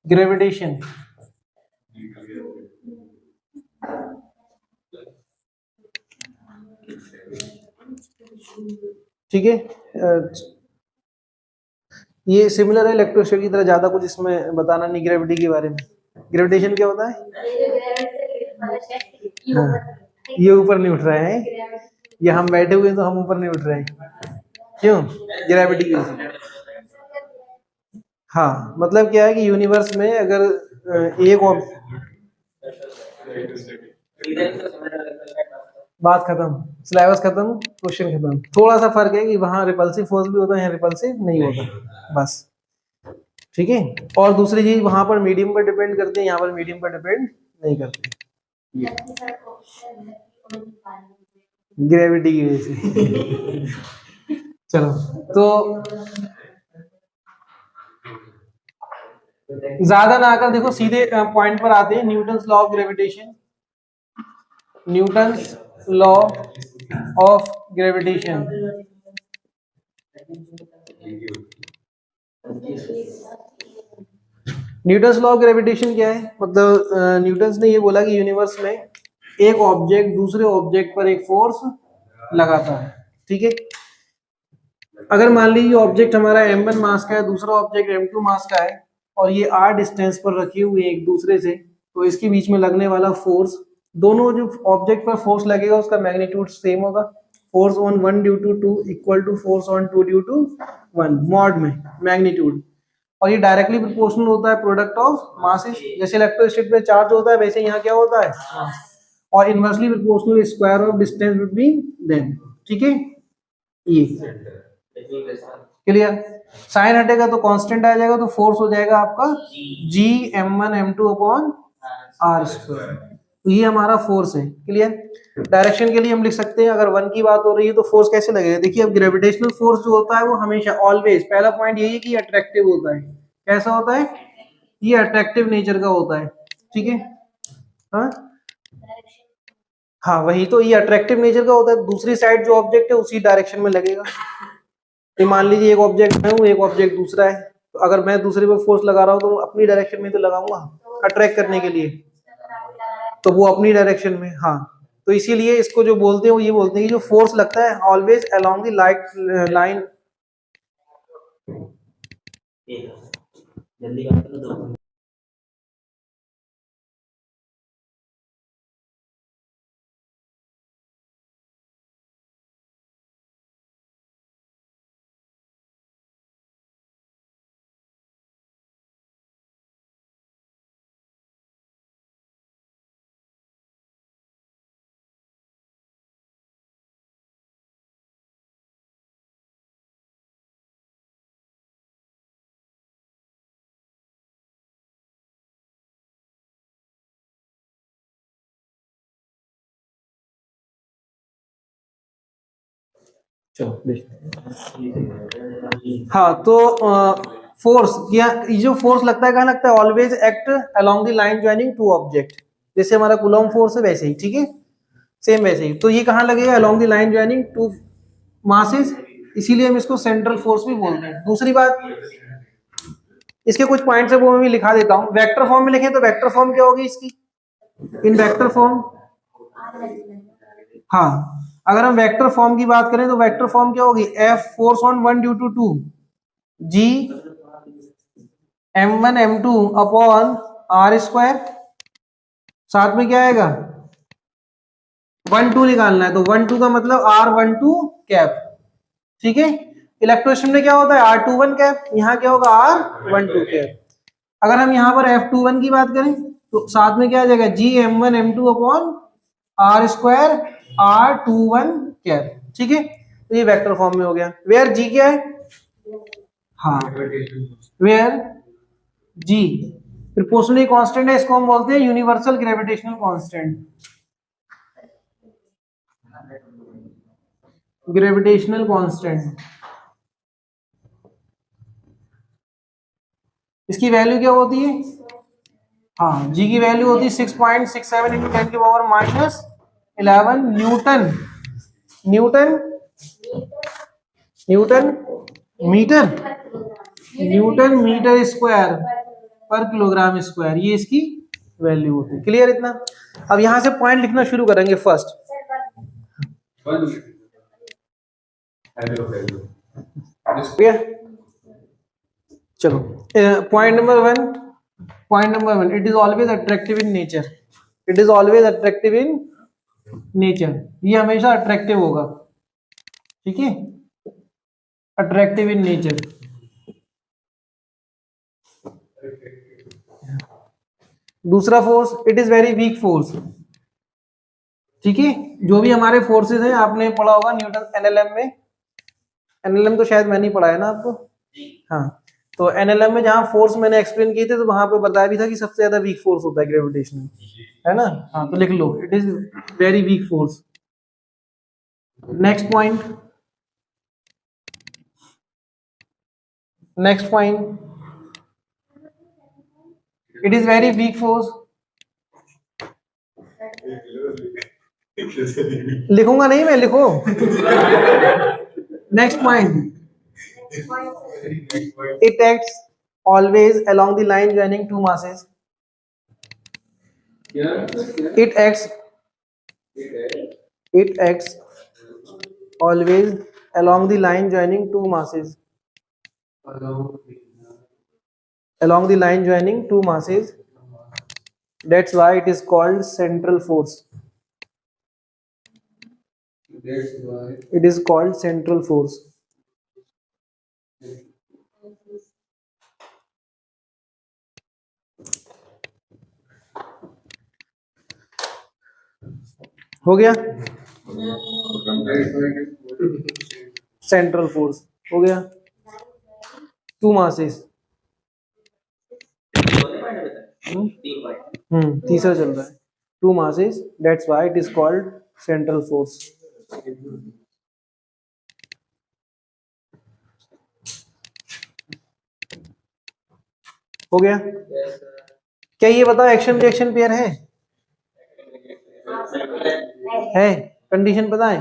Gravitation. ठीक है, ये सिमिलर है इलेक्ट्रोस्टैटिक की तरह, ज्यादा कुछ इसमें बताना नहीं ग्रेविटी के बारे में। ग्रेविटेशन क्या होता है? हाँ, ये ऊपर नहीं उठ रहा है, ये हम बैठे हुए हैं तो हम ऊपर नहीं उठ रहे हैं, क्यों? ग्रेविटी की वजह से। हाँ, मतलब क्या है कि यूनिवर्स में अगर एक बात खत्म, सिलेबस खत्म, क्वेश्चन खत्म। थोड़ा सा फर्क है कि वहां रिपल्सिव फोर्स भी होता है, यहाँ रिपल्सिव नहीं होता, बस। ठीक है, और दूसरी चीज वहां पर मीडियम पर डिपेंड करते हैं, यहाँ पर मीडियम पर डिपेंड नहीं करते, ग्रेविटी की वजह से। चलो, तो ज्यादा ना आकर देखो, सीधे पॉइंट पर आते हैं। Newton's law of gravitation, Newton's law of gravitation. Newton's law of gravitation क्या है? मतलब न्यूटन्स ने ये बोला कि यूनिवर्स में एक ऑब्जेक्ट दूसरे ऑब्जेक्ट पर एक फोर्स लगाता है। ठीक है, अगर मान लीजिए ऑब्जेक्ट हमारा m1 मास का है, दूसरा ऑब्जेक्ट m2 मास का है, और ये r डिस्टेंस पर रखे हुए हैं एक दूसरे से, तो इसके बीच में लगने वाला फोर्स, दोनों जो ऑब्जेक्ट पर फोर्स लगेगा उसका मैग्नीट्यूड सेम होगा। Force on 1 due to 2 equal to force on 2 due to 1 mod में मैग्नीट्यूड। और ये डायरेक्टली प्रोपोर्शनल होता है प्रोडक्ट ऑफ मासेस। जैसे इलेक्ट्रोस्टैटिक पे चार्ज होता है, वैसे यहाँ क्या होता है, और inversely proportional square of distance between them. ठीक है, ये क्लियर? साइन हटेगा तो कांस्टेंट आ जाएगा, तो फोर्स हो जाएगा आपका जी m1 m2 upon R square. तो ये हमारा फोर्स है। क्लियर? डायरेक्शन के लिए हम लिख सकते हैं, अगर 1 की बात हो रही है तो फोर्स कैसे लगेगा? देखिए, अब ग्रेविटेशनल फोर्स जो होता है वो हमेशा ऑलवेज, पहला पॉइंट यही है कि अट्रैक्टिव होता है। कैसा होता है? ये अट्रैक्टिव नेचर का होता है। ठीक है, हाँ हाँ, वही तो, ये अट्रैक्टिव नेचर का होता है। दूसरी साइड जो ऑब्जेक्ट है उसी डायरेक्शन में लगेगा। तो मान लीजिए एक ऑब्जेक्ट मैं हूँ, एक ऑब्जेक्ट दूसरा है, तो अगर मैं दूसरे पे फोर्स लगा रहा हूँ तो अपनी डायरेक्शन में तो लगाऊंगा अट्रैक्ट करने के लिए, तो वो अपनी डायरेक्शन में। हाँ, तो इसीलिए इसको जो बोलते हैं वो ये बोलते हैं कि जो फोर्स लगता है ऑलवेज अलोंग द लाइन। हाँ, तो फोर्स, ये जो फोर्स लगता है कहाँ लगता है? Always act along the line joining two object. जैसे हमारा कूलॉम फोर्स है वैसे ही, ठीक है, सेम वैसे ही। तो ये कहाँ लगेगा? Along the line joining two masses, इसीलिए हम इसको सेंट्रल फोर्स भी बोलते हैं। दूसरी बात, इसके कुछ पॉइंट्स है वो मैं भी लिखा देता हूँ। वेक्टर फॉर्म में लिखें तो वेक्टर फॉर्म क्या होगी इसकी? इन वेक्टर फॉर्म, हाँ, अगर हम वेक्टर फॉर्म की बात करें तो वेक्टर फॉर्म क्या होगी? F force on 1 due to 2 G m1 m2 upon R square. साथ में क्या आएगा? 1 2 निकालना है, तो 1 2 का मतलब r12 कैप। ठीक है, इलेक्ट्रोस्टैटिक में क्या होता है? r21 cap. यहाँ क्या होगा? r12 cap. अगर हम यहाँ पर F21 की बात करें तो साथ में क्या आ जाएगा? G m1 m2 upon R square r21 cap. ठीक है, तो ये वेक्टर फॉर्म में हो गया। वेयर जी क्या है? हाँ, वेयर जी प्रोपोर्शनली कांस्टेंट है, इसको हम बोलते हैं universal gravitational constant. Gravitational constant, इसकी वैल्यू क्या होती है? हाँ, जी की वैल्यू होती है 6.67 इंटू 10 की power minus 11 newton. Newton newton metre, newton metre square पर किलोग्राम स्क्वायर, ये इसकी वैल्यू होती है। क्लियर इतना? अब यहां से पॉइंट लिखना शुरू करेंगे फर्स्ट। चलो point number one, it is always attractive in nature, it is always attractive in nature, ये हमेशा अट्रैक्टिव होगा, ठीक है, अट्रैक्टिव इन नेचर। दूसरा force, it is very weak force, ठीक है, जो भी हमारे फोर्सेस हैं आपने पढ़ा होगा न्यूटन एनएलएम में, एनएलएम तो शायद मैं नहीं पढ़ाया ना आपको, हाँ, तो एनएलएम में जहाँ फोर्स मैंने एक्सप्लेन किए थे तो वहां पे बताया भी था कि सबसे ज्यादा वीक फोर्स होता है ग्रेविटेशनल, है ना, हाँ, तो लिख लो it is very weak force. Next point, next point, it is very weak force, लिखूंगा नहीं मैं, लिखो। Next point, it acts always along the line joining two masses, it acts always along the line joining two masses, along the line joining two masses, that's why it is called central force, it is called central force। हो गया, central force हो गया, to masses, तीसरा चल रहा है, two masses, that's why it is called central force. हो गया? क्या ये बताओ एक्शन रिएक्शन पेयर है? है, कंडीशन पता है?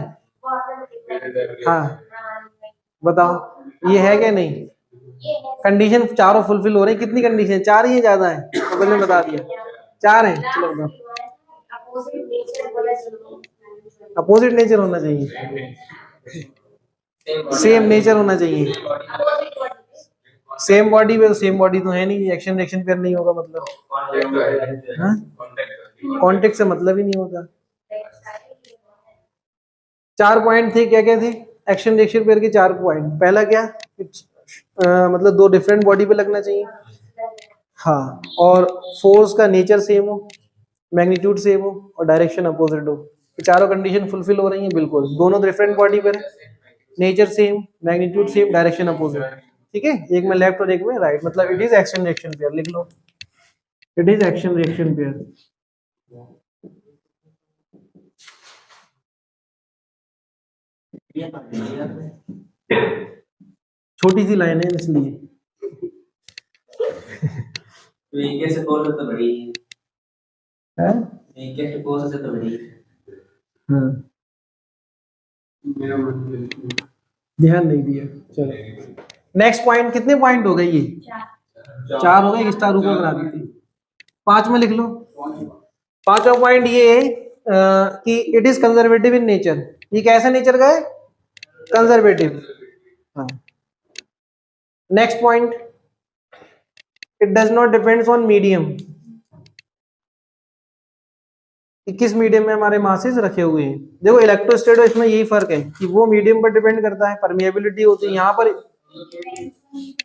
हाँ बताओ ये है क्या नहीं? कंडीशन चारों फुलफिल हो रही, कितनी कंडीशन? चार ही है, ज्यादा है तो मैंने बता दिया, चार है। चलो बताओ। अपोजिट नेचर होना चाहिए, सेम नेचर होना चाहिए, सेम बॉडी पे, सेम बॉडी तो है नहीं, एक्शन रिएक्शन पेयर नहीं होगा मतलब, कॉन्टेक्ट से मतलब ही नहीं होता। चार पॉइंट थे, क्या क्या थे एक्शन रिएक्शन पेयर के? चार पॉइंट, पहला क्या, मतलब दो डिफरेंट बॉडी पे लगना चाहिए, हाँ, और फोर्स का नेचर सेम हो, मैग्नीट्यूड सेम हो और डायरेक्शन अपोजिट हो। ये चारों कंडीशन फुलफिल हो रही हैं बिल्कुल, दोनों डिफरेंट बॉडी पर, nature same, magnitude same, direction opposite, ठीक है, एक में लेफ्ट और एक में राइट, मतलब it is action reaction pair, लिख लो it is action reaction pair. छोटी सी लाइन है इसलिए। तो ये कैसे फोर्स तो बड़ी है, ये कैसे फोर्स से तो बड़ी, हाँ ध्यान नहीं दिया। चलो नेक्स्ट पॉइंट, कितने पॉइंट हो गए ये? चार हो गए, स्टार ऊपर बना देती, पांच में लिख लो। पांचवा पॉइंट ये है कि it is conservative in nature, ये कैसा नेचर का है? कंजर्वेटिव। हाँ। Next point, it does not depends on medium, किस मीडियम में हमारे मासेस रखे हुए हैं। देखो इलेक्ट्रोस्टैटिक इसमें यही फर्क है कि वो मीडियम पर डिपेंड करता है, परमिएबिलिटी होती है, यहाँ पर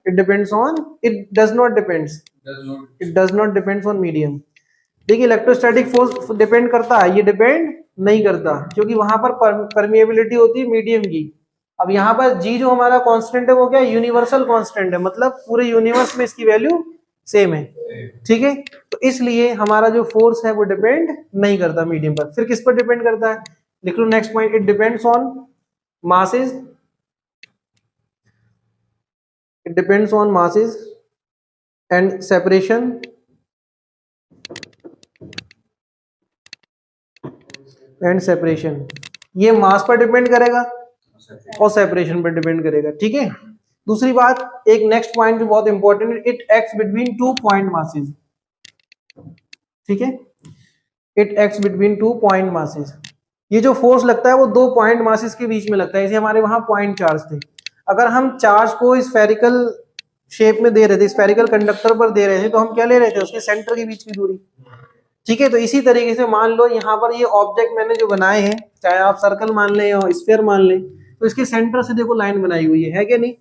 it depends on, it does not depends on medium. देखिए इलेक्ट्रोस्टैटिक फोर्स डिपेंड करता है, ये डिपेंड नहीं करता क्योंकि वहां पर परमिएबिलिटी होती है मीडियम की। अब यहाँ पर जी जो हमारा कांस्टेंट है वो क्या है? यूनिवर्सल कांस्टेंट है, मतलब पूरे यूनिवर्स में इसकी वैल्यू सेम है, ठीक है, तो इसलिए हमारा जो फोर्स है वो डिपेंड नहीं करता मीडियम पर। फिर किस पर डिपेंड करता है? लिख लो next point, it depends on masses, it depends on masses and separation ये मास पर डिपेंड करेगा, और सेपरेशन पर डिपेंड करेगा, ठीक है। दूसरी बात, एक नेक्स्ट पॉइंट जो बहुत इंपॉर्टेंट है, it acts between 2 point masses, ठीक है। It acts between 2 point masses. ये जो फोर्स लगता है वो 2 पॉइंट मासेस के बीच में लगता है, जैसे हमारे वहां पॉइंट चार्ज थे। अगर हम चार्ज को स्फेरिकल शेप में दे रहे थे, स्फेरिकल कंडक्टर पर दे रहे थे, तो हम क्या ले रहे थे, उसके सेंटर के बीच की दूरी, ठीक है। तो इसी तरीके से मान लो यहाँ पर ये ऑब्जेक्ट मैंने जो बनाए हैं, चाहे आप सर्कल मान लें या स्फीयर मान लें, तो इसके सेंटर से देखो लाइन बनाई हुई है क्या नहीं,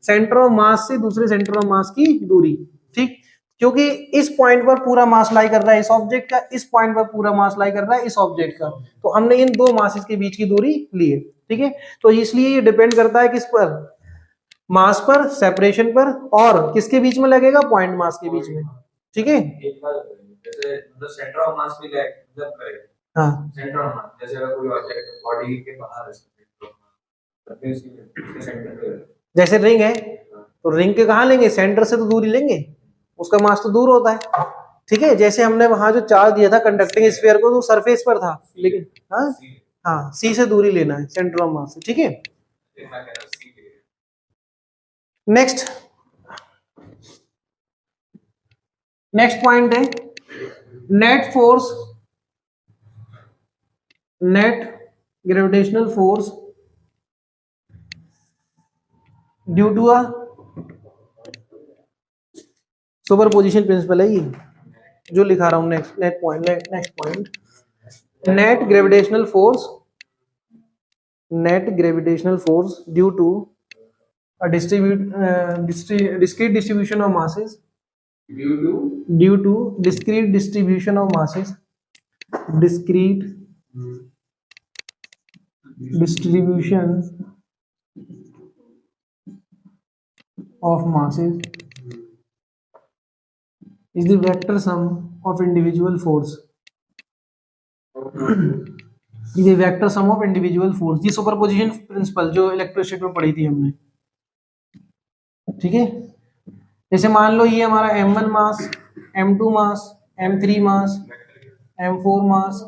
सेंटर ऑफ मास से दूसरे सेंटर ऑफ मास की दूरी, ठीक। क्योंकि इस पॉइंट पर पूरा मास लाई कर रहा है इस ऑब्जेक्ट का, इस पॉइंट पर पूरा मास लाई कर रहा है इस ऑब्जेक्ट का, तो हमने इन दो मासेस के बीच की दूरी ली है, ठीक है। तो इसलिए ये डिपेंड करता है किस पर, मास पर, सेपरेशन पर, और किसके बीच में लगेगा, पॉइंट मास के बीच में, ठीक है। जैसे मतलब सेंटर ऑफ मास भी मतलब करेगा, हाँ सेंटर ऑफ मास, जैसे अगर कोई ऑब्जेक्ट बॉडी के बाहर है तो फिर इसके सेंटर पे, जैसे रिंग है, तो रिंग के कहाँ लेंगे, सेंटर से तो दूरी लेंगे, उसका मास तो दूर होता है, ठीक है। जैसे हमने वहां जो चार्ज दिया था कंडक्टिंग स्फीयर को, तो सरफेस पर था, लेकिन हाँ हाँ सी से दूरी लेना है सेंटर ऑफ मास से, ठीक है। नेक्स्ट नेक्स्ट पॉइंट है net force, net gravitational force due to a superposition principle है ये जो लिखा रहा हूं। Next point, net gravitational force, net gravitational force due to a discrete distribution of masses, due to discrete distribution of masses, discrete distribution of masses is the vector sum of individual force, is the vector sum of individual force। ये superposition principle जो electricity में पढ़ी थी हमने, ठीक है। जैसे मान लो ये हमारा m1 मास, m2 मास, m3 मास, m4 मास,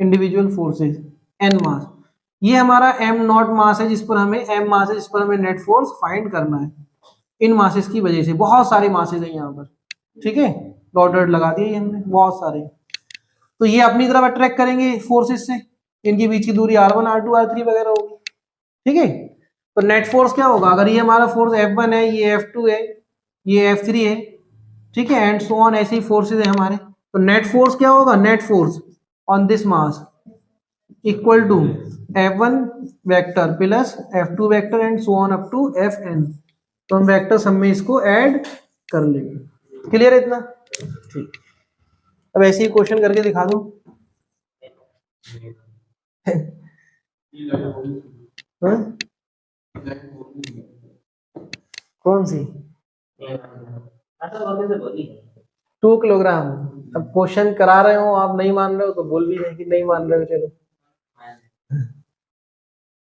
इंडिविजुअल फोर्सेस n मास, ये हमारा m नॉट मास है जिस पर हमें m मास है जिस पर हमें नेट फोर्स फाइंड करना है। इन मासेस की वजह से बहुत सारे मासेस हैं यहाँ पर, ठीक है, डॉट लगा दिए हमने, बहुत सारे। तो ये अपनी तरफ अट्रैक्ट करेंगे फोर्सेस से, इनके बीच की दूरी r1 r2 r3 वगैरह होगी, ठीक है। तो नेट फोर्स क्या होगा, अगर ये हमारा फोर्स F1 है, ये F2 है, ये F3 है, ठीक है, एंड सो ऑन, ऐसे ही फोर्सेस है हमारे। तो नेट फोर्स क्या होगा, net force on this mass equal to F1 vector plus F2 vector and so on up to Fn। तो हम वेक्टर सब में इसको ऐड कर लेंगे। क्लियर है इतना, ठीक। अब ऐसे ही क्वेश्चन करके दिखा दूं। हाँ? कौन सी, 2 किलोग्राम। अब क्वेश्चन करा रहे हो आप नहीं मान रहे हो तो बोल भी नहीं कि नहीं मान रहे हो, चलो।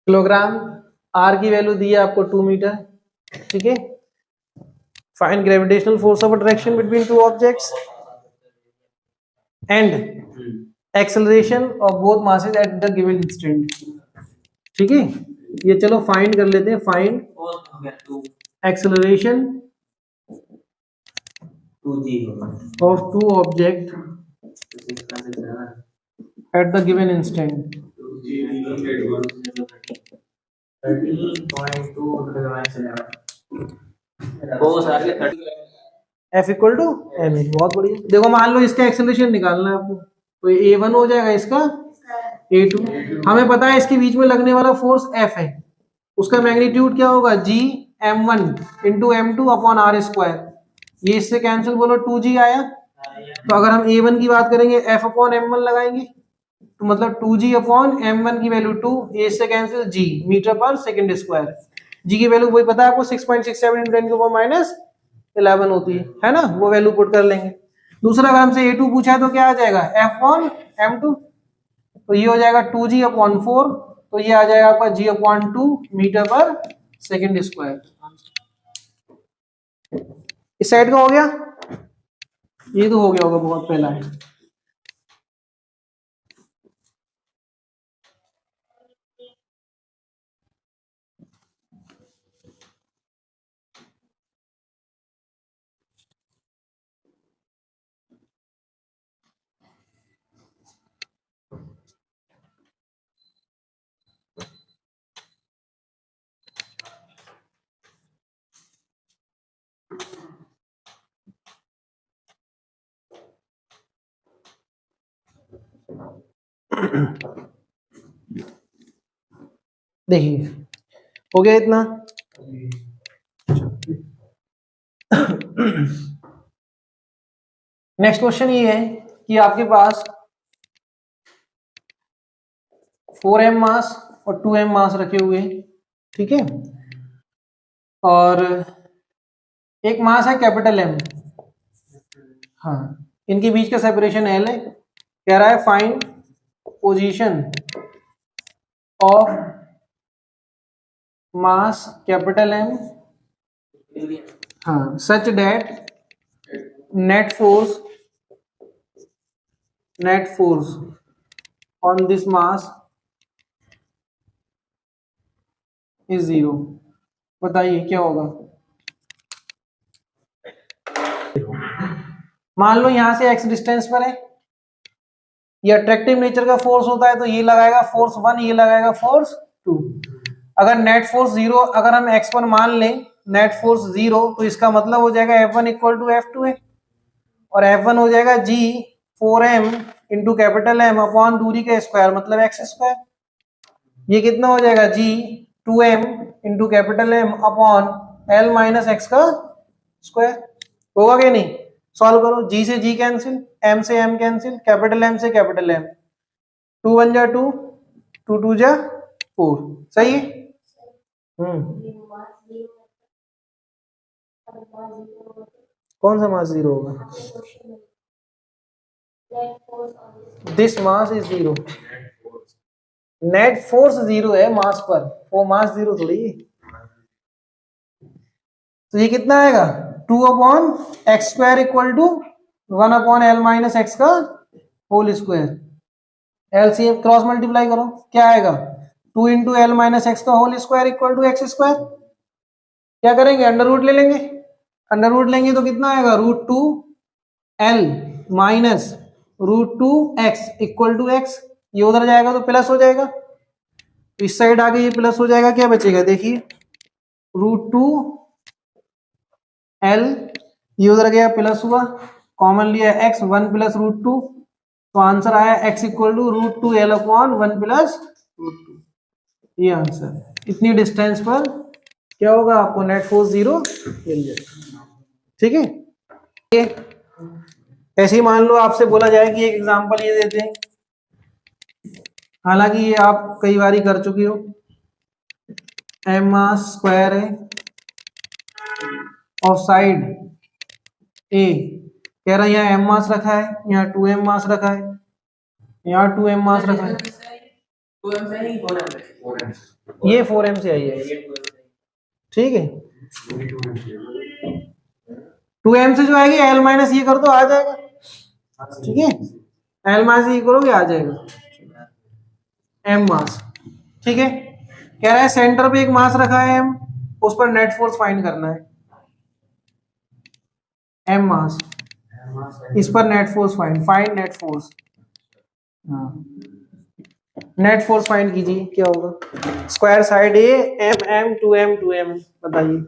किलोग्राम, आर की वैल्यू दी है आपको 2 मीटर, ठीक है। Find gravitational force of attraction between two objects and acceleration of both masses at the given instant, ठीक है। ये चलो फाइंड कर लेते हैं, find acceleration of two object at the given instant। F equal to M A, बहुत बढ़िया। देखो मान लो इसका एक्सेलरेशन निकालना है आपको, तो ये A1 हो जाएगा, इसका A2। हमें पता है इसके बीच में लगने वाला फोर्स F है, उसका मैग्नीट्यूड क्या होगा, G m1 into m2 upon R square. ये इससे कैंसिल, बोलो 2G आया। तो अगर हम A1 की बात करेंगे, F अपॉन m1 लगाएंगे, तो मतलब 2G अपॉन m1 की वैल्यू 2, ए से कैंसिल G मीटर पर सेकंड स्क्वायर। G की वैल्यू वही पता है आपको, 6.67 × 10⁻11 होती है ना, वो वैल्यू पुट कर लेंगे। दूसरा अगर हमसे A2 पूछा है तो क्या आ जाएगा, F अपॉन m2, तो ये हो जाएगा 2G अपॉन 4, तो ये आ जाएगा आपका G अपॉन 2 मीटर पर सेकंड स्क्वायर। इस साइड का हो गया, ये तो हो गया होगा बहुत पहला है। देखिए हो गया इतना। नेक्स्ट क्वेश्चन ये है कि आपके पास 4m मास और 2m मास रखे हुए हैं, ठीक है, और एक मास है कैपिटल M। हाँ, इनके बीच का सेपरेशन L है। कह रहा है find position of mass capital M, हाँ, such that net force on this mass is 0। बताइए क्या होगा। मान लो यहां से x डिस्टेंस पर है, ये अट्रैक्टिव नेचर का फोर्स होता है तो ये लगाएगा फोर्स 1, ये लगाएगा फोर्स 2। अगर नेट फोर्स 0, अगर हम x पर मान लें नेट फोर्स 0, तो इसका मतलब हो जाएगा F1 इक्वल टू F2 है, और F1 हो जाएगा G 4m into capital M upon दूरी के स्क्वायर मतलब x स्क्वायर। ये कितना हो जाएगा G 2m into capital M upon L minus x का स्क्वायर। होगा क्या नहीं? सॉल्व करो। G से G कैंसिल, M से M कैंसिल, कैपिटल M से कैपिटल M, 2 1 जा 2, 2 2 जा 4। सही है? कौन सा मास 0 होगा? This mass is 0। Net force 0 है मास पर, वो मास 0 थोड़ी है। तो ये कितना आएगा? 2 upon X square equal to 1 upon L minus X का whole square. LCM cross multiply करो, क्या आएगा? 2 इंटू एल माइनस एक्स का whole square equal to X square. क्या करेंगे? अंडर रूट ले लेंगे। अंडर रूट लेंगे तो कितना आएगा? Root 2 L minus root 2 X equal to X. ये उधर जाएगा तो प्लस हो जाएगा, तो इस साइड आगे ये प्लस हो जाएगा। क्या बचेगा? देखिए रूट 2 एल, ये उधर गया प्लस हुआ, कॉमन लिया एक्स, 1 प्लस रूट 2, तो आंसर आया X equal to root 2 L upon 1 plus root 2। ये आंसर। इतनी डिस्टेंस पर क्या होगा? आपको नेट फोर्स 0 मिल जाएगा। ठीक है? ये ऐसे ही मान लो आपसे बोला जाए कि एक एग्जांपल ये देते हैं, हालांकि ये आप कई बार ही कर चुके हो। एम मास स्क्वायर है ऑफ साइड ए। कह रहा है यहाँ एम मास रखा है, यहाँ 2m मास रखा है, यहाँ 2m मास रखा है। 2m से नहीं 4m से। ये 4m से आई है, ठीक है। 2m से जो आएगी एल माइनस ये कर दो, आ जाएगा। ठीक है, एल माइनस ये करोगे आ जाएगा एम मास। ठीक है, कह रहा है सेंटर पे एक मास रखा है एम, उस पर नेट फोर्स फाइंड करना है। एम मास, इस पर net force find net force. हाँ, नेट फोर्स फाइंड कीजिए, क्या होगा? Square side A M M 2m 2m, बताइए।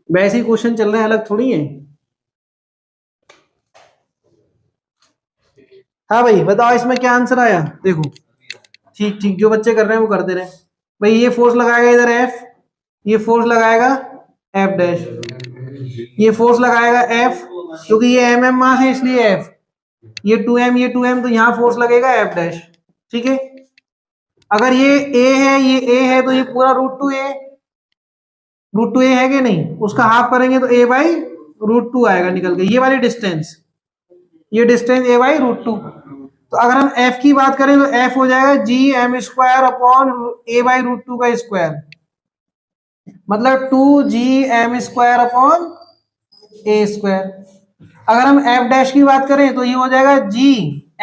वैसे ही क्वेश्चन चल रहे हैं, अलग थोड़ी है। हाँ भाई बताओ इसमें क्या आंसर आया? देखो ठीक ठीक, जो बच्चे कर रहे हैं वो करते रहे। भाई ये फोर्स लगाएगा इधर एफ, ये फोर्स लगाएगा एफ डैश, ये फोर्स लगाएगा एफ, क्योंकि ये एम एम मास है इसलिए एफ, ये 2m ये 2m, तो यहाँ फोर्स लगेगा एफ डैश। ठीक है, अगर ये ए है ये ए है तो ये पूरा रूट टू ए है कि नहीं? उसका हाफ करेंगे तो ए बाई रूट 2 आएगा निकल के, ये वाली डिस्टेंस, ये डिस्टेंस ए बाई रूट 2। तो अगर हम f की बात करें तो f हो जाएगा G M square upon A by root 2 का स्क्वायर, मतलब 2gm स्क्वायर अपॉन ए स्क्वायर। अगर हम f डैश की बात करें तो ये हो जाएगा g,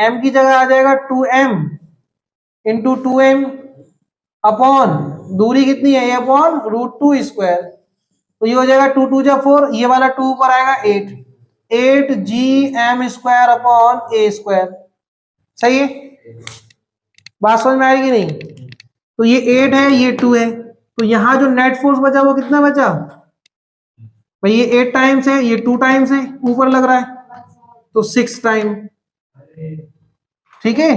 m की जगह आ जाएगा 2m इंटू 2m अपॉन दूरी कितनी है? a अपॉन रूट 2 स्क्वायर, तो ये हो जाएगा 2 2 जा 4, ये वाला 2 ऊपर आएगा 8gm स्क्वायर अपॉन ए स्क्वायर। सही है? बात समझ में आएगी नहीं? तो ये 8 है ये 2 है, तो यहां जो नेट फोर्स बचा वो कितना बचा? भाई ये 8 टाइम्स है, ये 2 टाइम्स है, ऊपर लग रहा है तो 6 टाइम, ठीक है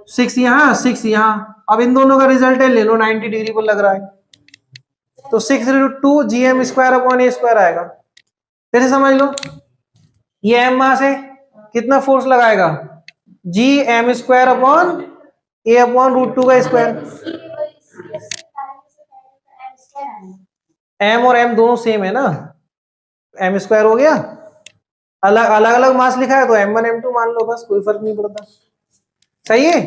6 यहाँ 6 यहाँ। अब इन दोनों का रिजल्ट है ले लो, 90 डिग्री पर लग रहा है तो 6 × 2 GM स्क्वायर अपॉन ए स्क्वायर आएगा। फिर से समझ लो, ये एम मास है, कितना फोर्स लगाएगा GM स्क्वायर अपॉन ए अपॉन √2 का स्क्वायर। एम और एम दोनों सेम है ना, एम स्क्वायर हो गया, अलग अलग अलग मास लिखा है तो M1 M2 मान लो, बस कोई फर्क नहीं पड़ता, सही है।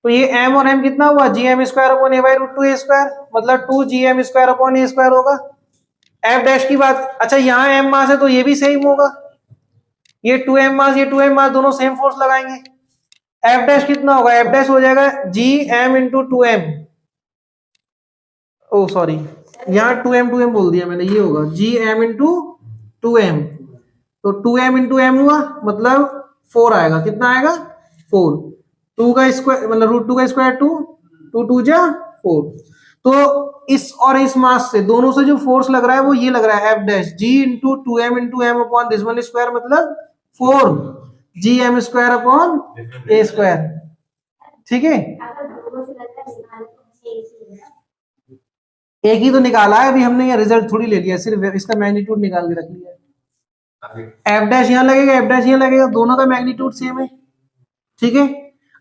तो ये m और m कितना हुआ GM square upon a by √2 a square, मतलब 2 GM square upon a square होगा। f डैश की बात, अच्छा यहाँ m मास है तो ये भी सेम होगा, ये 2m मास ये 2m मास दोनों सेम फोर्स लगाएंगे। f डैश कितना होगा, f डैश हो जाएगा GM × 2m, ओ सॉरी यहाँ 2m बोल दिया मैंने, ये होगा GM × 2m, तो 2m × m हुआ मतलब 4 आएगा, कितना आएगा 4, 2 का स्क्वायर मतलब √2 का स्क्वायर 2, 2 2 जा 4। तो इस और इस मास से दोनों से जो फोर्स लग रहा है वो ये लग रहा है f dash G × 2m × m upon this one square, मतलब 4 GM square upon a square, ठीक है। एक ही तो निकाला है अभी हमने, ये रिजल्ट थोड़ी ले लिया, सिर्फ इसका मैग्नीट्यूड निकाल के रख लिया है। f डैश यहाँ लगेगा, f डैश यहाँ लगेगा, दोनों का मैग्नीट्यूड सेम है, ठीक है।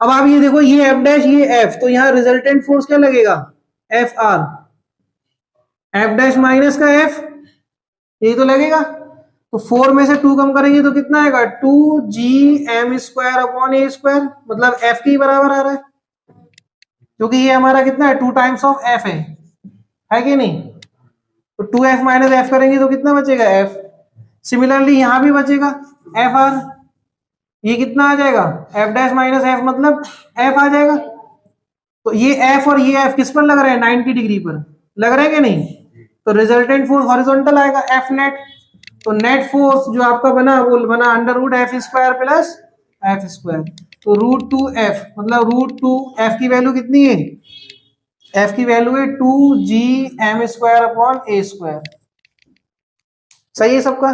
अब आप ये देखो, ये f डैश ये f, तो यहाँ रिजल्टेंट फोर्स क्या लगेगा FR, f डैश माइनस का f, यही तो लगेगा। तो 4 में से 2 कम करेंगे तो कितना आएगा 2GM square upon a square, मतलब f के ही बराबर आ रहा है, क्योंकि ये हमारा कितना है 2 टाइम्स ऑफ f है कि नहीं। तो 2f माइनस f करेंगे तो कितना बचेगा f, सिमिलरली यहां भी बचेगा FR, ये कितना आ जाएगा f डैश माइनस f, मतलब f आ जाएगा। तो ये f और ये f किस पर लग रहा है 90 डिग्री पर लग रहा है कि नहीं, तो रिजल्टेंट फोर्स हॉरिजॉन्टल आएगा F नेट। तो नेट फोर्स जो आपका बना वो बना √f square plus f square, तो √2f मतलब √2f की वैल्यू कितनी है, f की वैल्यू है 2GM square upon a square, सही है सबका।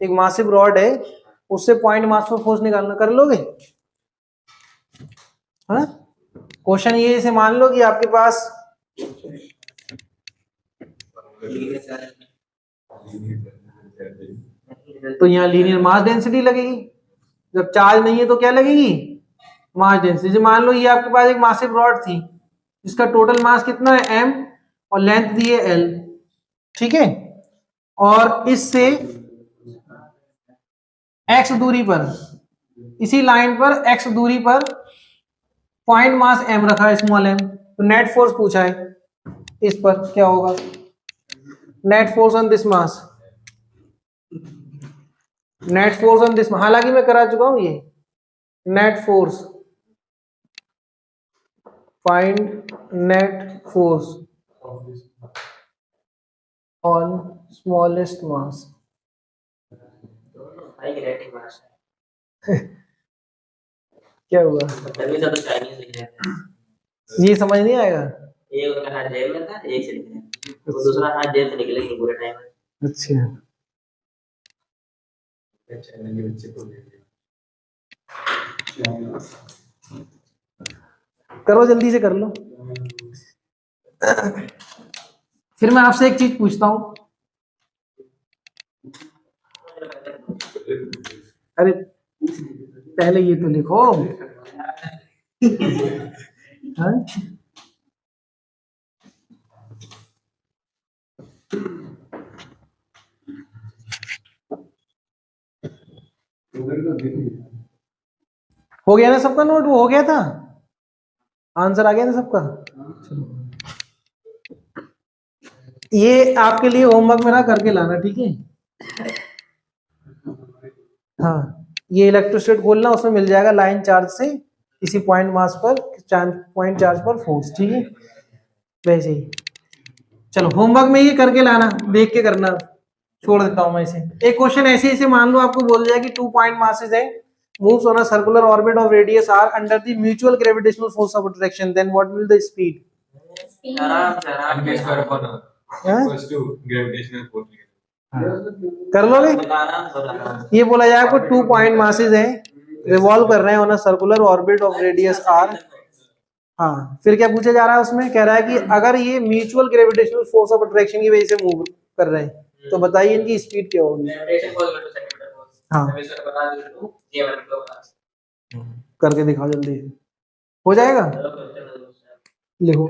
एक मासिव रॉड है, उससे पॉइंट मास पर फोर्स निकालना, कर लोगे हाँ। क्वेश्चन ये इसे मान लो कि आपके पास तो यहाँ लीनियर मास डेंसिटी लगेगी, जब चार्ज नहीं है तो क्या लगेगी मास डेंसिटी। मान लो ये आपके पास एक मासिव रॉड थी जिसका टोटल मास कितना है m और लेंथ दी है l, ठीक है, और इससे x दूरी पर, इसी लाइन पर x दूरी पर पॉइंट मास m रखा है स्मॉल m, तो नेट फोर्स पूछा है इस पर क्या होगा, net force on this mass, net force on this, हालांकि मैं करा चुका हूं ये, net force, find net force on smallest mass. क्या हुआ, तभी तो चाइनीज लिख रहे हैं, ये समझ नहीं आएगा, एक उनका हाथ जेब में था, एक से लिख रहे हैं, तो दूसरा हाथ जेब से निकलेगा पूरे टाइम में। अच्छा करो जल्दी से कर लो। फिर मैं आपसे एक चीज पूछता हूं, अरे पहले ये तो लिखो हाँ? हो गया ना सबका नोट, वो हो गया था, आंसर आ गया ना सबका। ये आपके लिए होमवर्क मेरा करके लाना, ठीक है। हाँ ये इलेक्ट्रोस्टेट खोलना, उसमें मिल जाएगा लाइन चार्ज से किसी पॉइंट मास पर पॉइंट चार्ज पर फोर्स, ठीक है वैसे ही। चलो होमवर्क में ये करके लाना, देख के करना, छोड़ देता हूं मैं इसे। एक क्वेश्चन ऐसे इसे मान लो आपको बोल दिया कि 2 पॉइंट मासेस है, moves on a circular orbit of radius r under the mutual gravitational force of attraction, then what will the speed। आराम से आराम m से v square upon r हाँ? equals to gravitational force. कर लोगे? आराम से आराम से ये बोला जाए आपको 2 पॉइंट मासेस हैं, रिवॉल्व कर रहे हैं on a circular orbit of radius r। हाँ, फिर क्या पूछा जा रहा है उसमें? कह रहा है कि अगर ये mutual gravitational force of attraction की वजह से मूव कर रहे हैं तो बताइए इनकी स्पीड क्या होगी? Gravitation force equal two centimetre force हाँ। m v square upon r equal to g1 into r। करके दिखाओ जल्दी, हो जाएगा? लिखो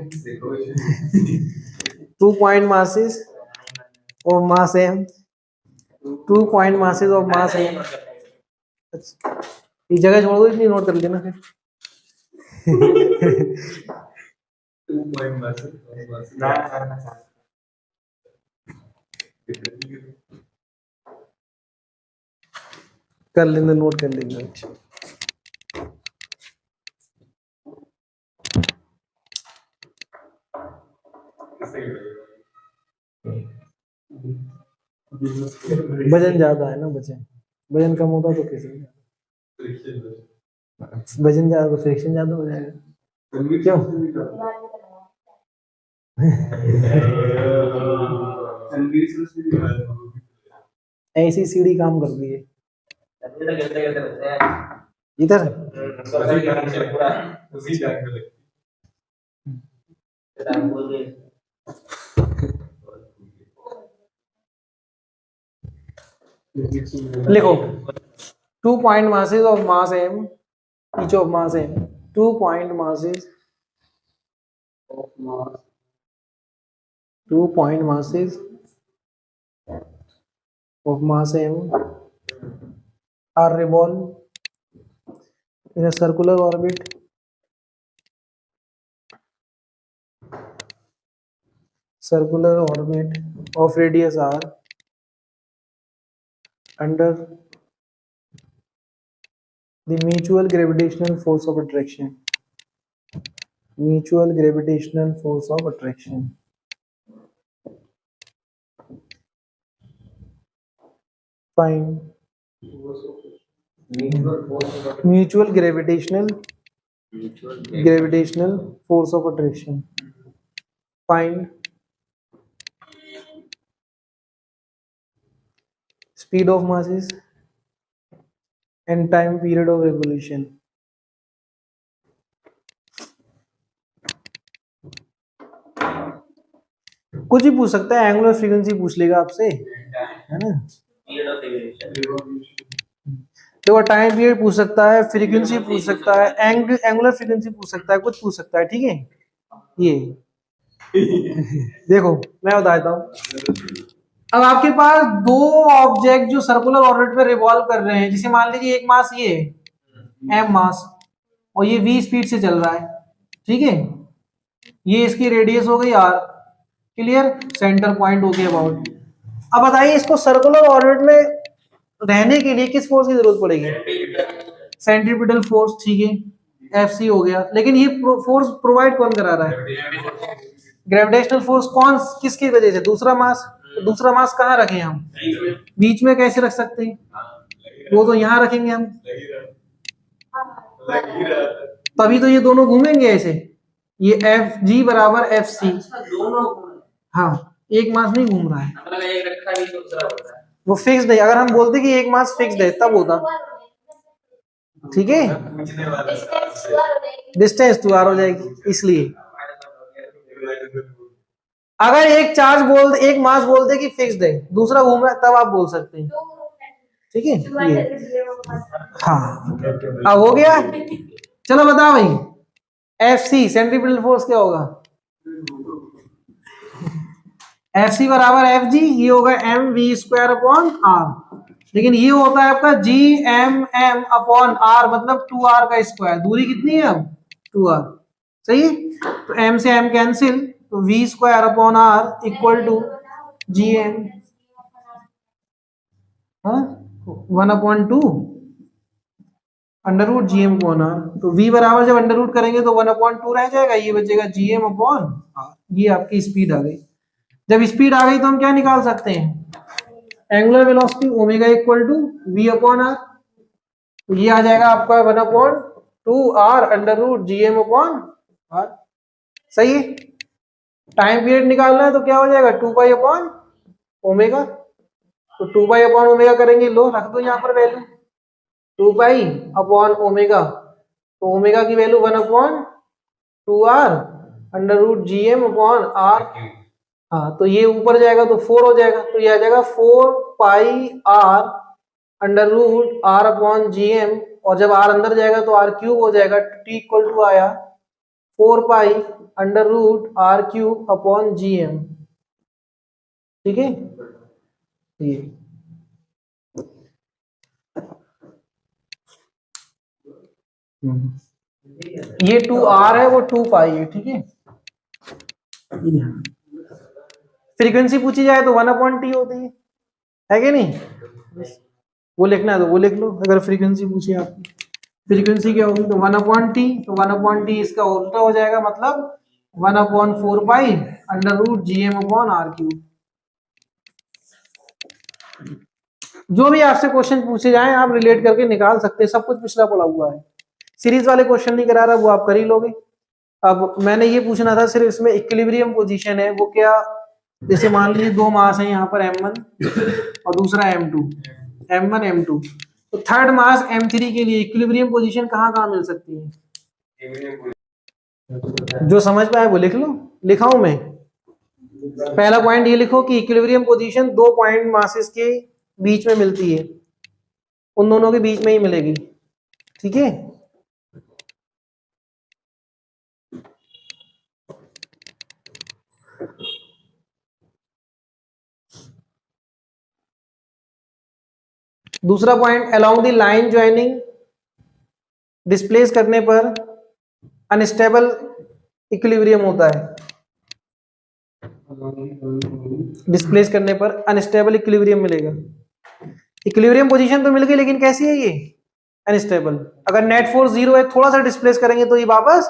2 point masses of mass m, 2 point masses of mass m। अच्छा, ये जगह छोड़ दो, इतनी नोट कर लेना फिर। 2 point mass कर लेंगे, नोट कर लेंगे। वजन ज्यादा है ना, वजन कम होता तो कैसे? वजन ज्यादा तो फ्रिक्शन ज्यादा हो जाएगा। क्यों? ऐसी सीढ़ी काम कर रही है इधर। लिखो 2 point masses of mass m, each of mass m, 2 point masses of mass, 2 point masses of mass m are revolved in a circular orbit of radius r under the mutual gravitational force of attraction. Mutual gravitational force of attraction. Find mutual gravitational force of attraction. Find speed of masses and time period of revolution. कुछ भी पूछ सकता है, angular frequency पूछ लेगा आपसे, है ना? देखो टाइम पीरियड पूछ सकता है, फ्रीक्वेंसी पूछ सकता है, एंगुलर फ्रीक्वेंसी पूछ सकता है, कुछ पूछ सकता है, ठीक है? ये देखो मैं बताता हूँ, अब आपके पास दो ऑब्जेक्ट जो सर्कुलर ऑर्बिट पे रिवॉल्व कर रहे हैं, जिसे मान लीजिए एक मास ये m मास और ये v स्पीड से चल रहा है, ठीक है? ये इसकी रेडियस हो गई r, क्लियर? सेंटर पॉइंट हो गया अबाउट। अब बताइए इसको सर्कुलर ऑर्बिट में रहने के लिए किस फोर्स की जरूरत पड़ेगी? सेंट्रीपिटल फोर्स, ठीक है, Fc हो गया। लेकिन ये फोर्स प्रोवाइड कौन करा रहा है? Gravitational force. कौन, किसकी वजह से? दूसरा मास। तो दूसरा मास कहाँ रखें हम? बीच में कैसे रख सकते हैं? वो तो यहाँ रखेंगे हम, तभी तो ये दोनों घूमेंगे ऐसे। ये एफ जी बराबर एफ सी, हाँ, एक मास नहीं घूम रहा है, वो फिक्स्ड है। अगर हम बोलते कि एक मास फिक्स्ड है तब होता, ठीक है? डिस्टेंस 2r हो जाएगी। इसलिए अगर एक मास बोलते कि फिक्स्ड है, दूसरा घूम रहा है, तब आप बोल सकते हैं, ठीक है? ये हाँ, अब हो गया। चलो बताओ भाई, एफ सी सेंट्रीपिटल फोर्स क्या होगा? एफ सी बराबर एफ जी, ये होगा M V square upon R. लेकिन ये होता है आपका G M M upon R, मतलब 2r का स्क्वायर। दूरी कितनी है अब? 2r, सही है? तो m से m कैंसिल, तो v square upon r equal to G M, हाँ, 1/2 under root G M upon R. तो v बराबर जब अंडर रूट करेंगे तो 1/2 रह जाएगा, ये बचेगा जी एम अपॉन आर। ये आपकी स्पीड आ गई। जब स्पीड आ गई तो हम क्या निकाल सकते हैं? Angular velocity omega equal to V upon R. तो ये आ जाएगा आपका 1/2 r under root G M upon R, सही है? टाइम पीरियड निकालना है तो क्या हो जाएगा 2 पाई अपॉन ओमेगा। तो 2 पाई अपॉन ओमेगा करेंगे, लो रख दो यहाँ पर वैल्यू 2 पाई अपॉन ओमेगा, तो ओमेगा की value 1 upon 2r under root G M upon R. हाँ तो ये ऊपर जाएगा तो 4 हो जाएगा, तो ये आ जाएगा 4 pi R under root R upon G M, और जब आर अंदर जाएगा तो आर क्यूब हो जाएगा। टी इक्वल टू आया 4 pi under root R cube upon G M. ठीक है, ये ये 2r है, वो 2 पाई है। ठीक है, फ्रीक्वेंसी पूछी जाए तो 1 अपॉन टी होती है कि नहीं? वो लिखना है तो वो लिख लो। अगर फ्रीक्वेंसी पूछी आपकी, फ्रीक्वेंसी क्या होगी तो 1 अपॉन टी, तो 1 अपॉन टी इसका उल्टा हो जाएगा, मतलब 1 upon 4 pi under root G M upon R cube. जो भी आपसे क्वेश्चन पूछे जाए आप रिलेट करके निकाल सकते हैं, सब कुछ पिछला पड़ा हुआ है। सीरीज वाले क्वेश्चन नहीं करा रहा, वो आप कर ही लोगे। अब मैंने ये पूछना था सिर्फ इसमें इक्विलिब्रियम पोजीशन है, वो क्या, जैसे मान लीजिए दो मास है यहाँ पर m1 और दूसरा m2, m1 m2, तो थर्ड मास m3 के लिए इक्विलिब्रियम पोजीशन कहाँ कहाँ मिल सकती है? जो समझ में आए वो लिख लो, लिखाऊं मैं? पहला पॉइंट ये लिखो कि इक्विलिब्रियम पोजीशन दो पॉइंट मासेस के बीच में मिलती है, उन दोनों के बीच में ही मिलेगी। ठीक है, दूसरा point, along the line joining displace करने पर अनस्टेबल इक्विलिब्रियम होता है। डिस्प्लेस करने पर अनस्टेबल इक्विलिब्रियम मिलेगा। इक्विलिब्रियम पोजीशन तो मिल गई, लेकिन कैसी है ये? अनस्टेबल। अगर नेट फोर्स 0 है, थोड़ा सा डिस्प्लेस करेंगे तो ये वापस